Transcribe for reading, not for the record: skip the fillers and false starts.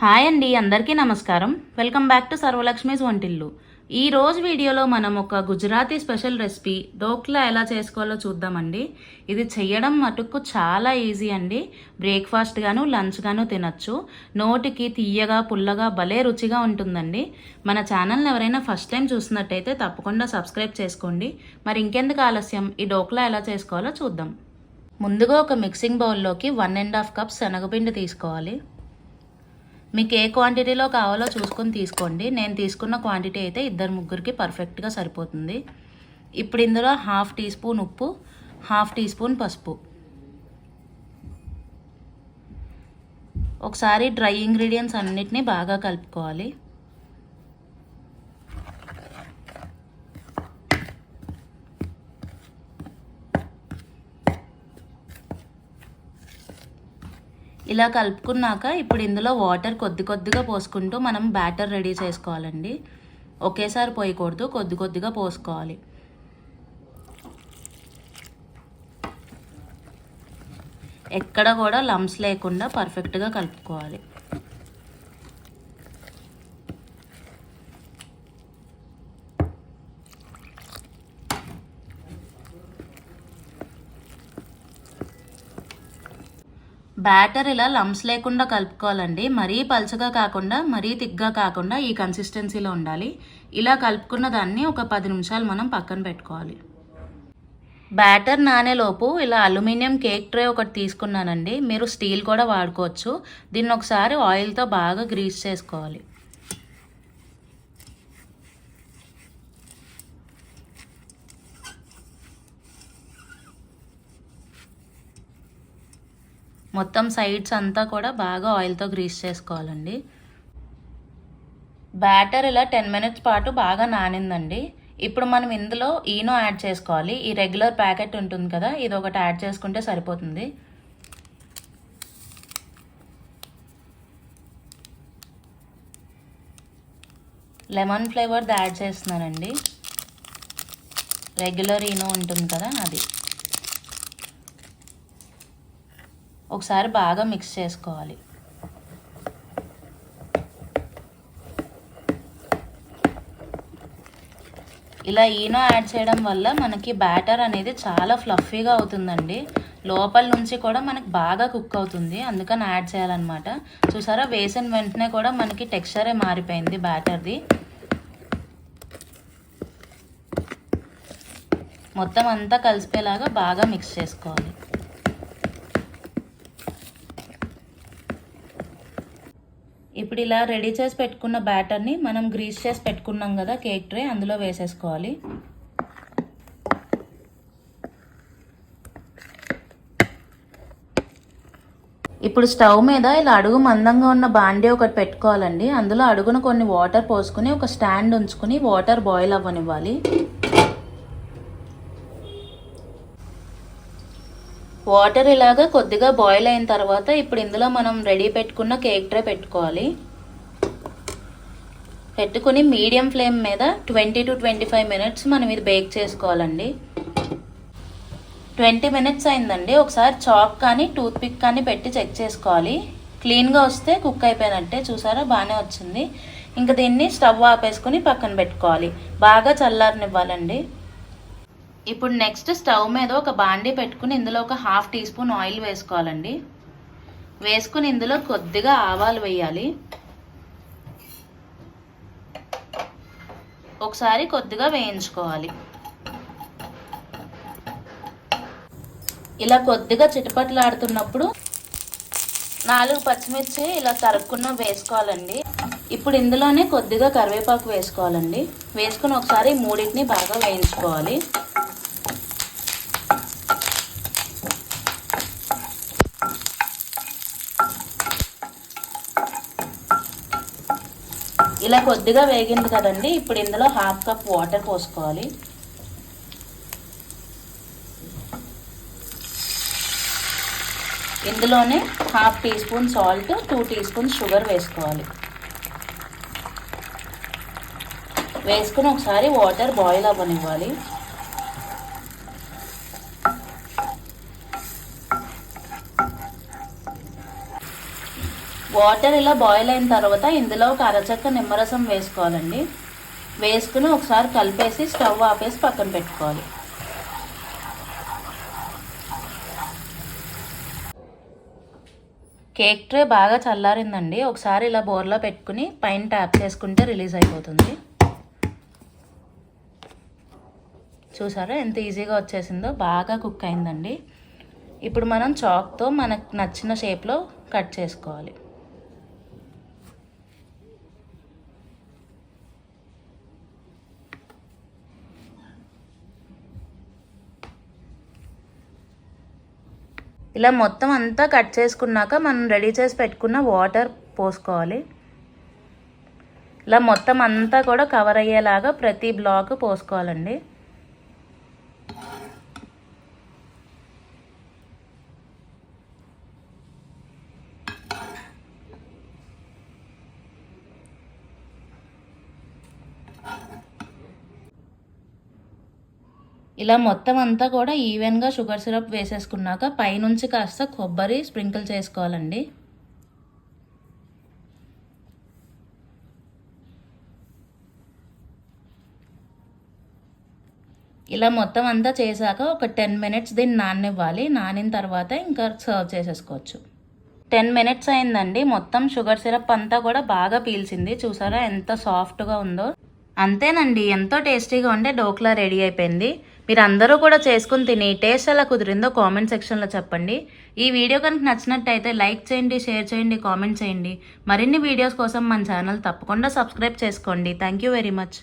Hi అండి, అందరికీ నమస్కారం. వెల్కమ్ బ్యాక్ టు సర్వలక్ష్మీస్ వంటిల్లు. ఈ రోజు వీడియోలో మనం ఒక గుజరాతీ స్పెషల్ రెసిపీ ఢోక్లా ఎలా చేసుకోవాలో చూద్దామండి. ఇది చేయడం మటుకు చాలా ఈజీ అండి. బ్రేక్ఫాస్ట్ గాను లంచ్ గాను తినచ్చు. నోటికి తీయగా పుల్లగా భలే రుచిగా ఉంటుందండి. మన ఛానల్ని ఎవరైనా ఫస్ట్ టైం చూసినట్టయితే తప్పకుండా సబ్స్క్రైబ్ చేసుకోండి. మరి ఇంకెందుకు ఆలస్యం, ఈ ఢోక్లా ఎలా చేసుకోవాలో చూద్దాం. ముందుగా ఒక మిక్సింగ్ బౌల్లోకి 1.5 కప్స్ శనగపిండి తీసుకోవాలి. మీకు ఏ క్వాంటిటీలో కావాలో చూసుకొని తీసుకోండి. నేను తీసుకున్న క్వాంటిటీ అయితే 2-3కి పర్ఫెక్ట్గా సరిపోతుంది. ఇప్పుడు ఇందులో 1/2 టీ స్పూన్ ఉప్పు, 1/2 టీ స్పూన్ పసుపు, ఒకసారి డ్రై ఇంగ్రీడియంట్స్ అన్నిటినీ బాగా కలుపుకోవాలి. ఇలా కలుపుకున్నాక ఇప్పుడు ఇందులో వాటర్ కొద్దిగా పోసుకుంటూ మనం బ్యాటర్ రెడీ చేసుకోవాలండి. ఒకేసారి పోయకూడదు, కొద్దిగా పోసుకోవాలి. ఎక్కడ కూడా లంప్స్ లేకుండా పర్ఫెక్ట్గా కలుపుకోవాలి. బ్యాటర్ ఇలా లంప్స్ లేకుండా కలుపుకోవాలండి. మరీ పల్చగా కాకుండా మరీ థిక్గా కాకుండా ఈ కన్సిస్టెన్సీలో ఉండాలి. ఇలా కలుపుకున్న దాన్ని ఒక 10 నిమిషాలు మనం పక్కన పెట్టుకోవాలి. బ్యాటర్ నానేలోపు ఇలా అల్యూమినియం కేక్ ట్రే ఒకటి తీసుకున్నానండి. మీరు స్టీల్ కూడా వాడుకోవచ్చు. దీన్ని ఒకసారి ఆయిల్తో బాగా గ్రీస్ చేసుకోవాలి. మొత్తం సైడ్స్ అంతా కూడా బాగా ఆయిల్తో గ్రీస్ చేసుకోవాలండి. బ్యాటర్ ఇలా 10 మినిట్స్ పాటు బాగా నానిందండి. ఇప్పుడు మనం ఇందులో ఈనో యాడ్ చేసుకోవాలి. ఈ రెగ్యులర్ ప్యాకెట్ ఉంటుంది కదా, ఇది ఒకటి యాడ్ చేసుకుంటే సరిపోతుంది. లెమన్ ఫ్లేవర్ది యాడ్ చేస్తున్నానండి. రెగ్యులర్ ఈనో ఉంటుంది కదా, అది ఒకసారి బాగా మిక్స్ చేసుకోవాలి. ఇలా ఈనో యాడ్ చేయడం వల్ల మనకి బ్యాటర్ అనేది చాలా ఫ్లఫీగా అవుతుందండి. లోపల నుంచి కూడా మనకి బాగా కుక్ అవుతుంది, అందుకని యాడ్ చేయాలన్నమాట. చూసారా, వేసిన వెంటనే కూడా మనకి టెక్స్చరే మారిపోయింది బ్యాటర్ది. మొత్తం అంతా కలిసిపోయేలాగా బాగా మిక్స్ చేసుకోవాలి. ఇప్పుడు ఇలా రెడీ చేసి పెట్టుకున్న బ్యాటర్ని మనం గ్రీస్ చేసి పెట్టుకున్నాం కదా కేక్ ట్రే, అందులో వేసేసుకోవాలి. ఇప్పుడు స్టవ్ మీద ఇలా అడుగు మందంగా ఉన్న బాండీ ఒకటి పెట్టుకోవాలండి. అందులో అడుగున కొన్ని వాటర్ పోసుకుని ఒక స్టాండ్ ఉంచుకుని వాటర్ బాయిల్ అవ్వనివ్వాలి. వాటర్ ఇలాగా కొద్దిగా బాయిల్ అయిన తర్వాత ఇప్పుడు ఇందులో మనం రెడీ పెట్టుకున్న కేక్ ట్రే పెట్టుకుని మీడియం ఫ్లేమ్ మీద 20 to 25 మినిట్స్ మనం ఇది బేక్ చేసుకోవాలండి. 20 మినిట్స్ అయిందండి. ఒకసారి చాక్ కానీ టూత్ పిక్ కానీ పెట్టి చెక్ చేసుకోవాలి. క్లీన్గా వస్తే కుక్ అయిపోయినట్టే. చూసారా, బాగానే వచ్చింది. ఇంకా దీన్ని స్టవ్ ఆపేసుకుని పక్కన పెట్టుకోవాలి. బాగా చల్లారనివ్వాలండి. ఇప్పుడు నెక్స్ట్ స్టవ్ మీద ఒక బాండీ పెట్టుకుని ఇందులో ఒక 1/2 టీ స్పూన్ ఆయిల్ వేసుకోవాలండి. వేసుకుని ఇందులో కొద్దిగా ఆవాలు వేయాలి. ఒకసారి కొద్దిగా వేయించుకోవాలి. ఇలా కొద్దిగా చిటపటలాడుతున్నప్పుడు 4 పచ్చిమిర్చి ఇలా తరుక్కున్న వేసుకోవాలండి. ఇప్పుడు ఇందులోనే కొద్దిగా కరివేపాకు వేసుకోవాలండి. వేసుకుని ఒకసారి మూడింటిని బాగా వేయించుకోవాలి. ఇలా కొద్దిగా వేగింది కదండి. ఇప్పుడు ఇందులో 1/2 కప్ వాటర్ పోసుకోవాలి. ఇందులోనే 1/2 teaspoon salt, 2 teaspoon sugar వేసుకోవాలి. వేసుకుని ఒకసారి వాటర్ బాయిల్ అవ్వనివ్వాలి. వాటర్ ఇలా బాయిల్ అయిన తర్వాత ఇందులో ఒక అరచక్క నిమ్మరసం వేసుకోవాలండి. వేసుకుని ఒకసారి కలిపేసి స్టవ్ ఆపేసి పక్కన పెట్టుకోవాలి. కేక్ ట్రే బాగా చల్లారిందండి. ఒకసారి ఇలా బోర్లో పెట్టుకుని పైన ట్యాప్ చేసుకుంటే రిలీజ్ అయిపోతుంది. చూసారా ఎంత ఈజీగా వచ్చేసిందో, బాగా కుక్ అయిందండి. ఇప్పుడు మనం చాక్తో మనకు నచ్చిన షేప్లో కట్ చేసుకోవాలి. ఇలా మొత్తం అంతా కట్ చేసుకున్నాక మనం రెడీ చేసి పెట్టుకున్న వాటర్ పోసుకోవాలి. ఇలా మొత్తం అంతా కూడా కవర్ అయ్యేలాగా ప్రతి బ్లాక్ పోసుకోవాలండి. ఇలా మొత్తం అంతా కూడా ఈవెన్గా షుగర్ సిరప్ వేసేసుకున్నాక పైనుంచి కాస్త కొబ్బరి స్ప్రింకిల్ చేసుకోవాలండి. ఇలా మొత్తం అంతా చేశాక ఒక 10 మినిట్స్ దీన్ని నాననివ్వాలి. నానిన తర్వాత ఇంకా సర్వ్ చేసేసుకోవచ్చు. 10 మినిట్స్ అయిందండి. మొత్తం షుగర్ సిరప్ అంతా కూడా బాగా పీల్చింది. చూసారా ఎంత సాఫ్ట్గా ఉందో. అంతేనండి, ఎంతో టేస్టీగా ఉండే డోక్లా రెడీ అయిపోయింది. మీరు అందరూ కూడా చేసుకుని తిని టేస్ట్ ఎలా కుదిరిందో కామెంట్ సెక్షన్లో చెప్పండి. ఈ వీడియో కనుక నచ్చినట్టయితే లైక్ చేయండి, షేర్ చేయండి, కామెంట్ చేయండి. మరిన్ని వీడియోస్ కోసం మన ఛానల్ తప్పకుండా సబ్స్క్రైబ్ చేసుకోండి. Thank you very much.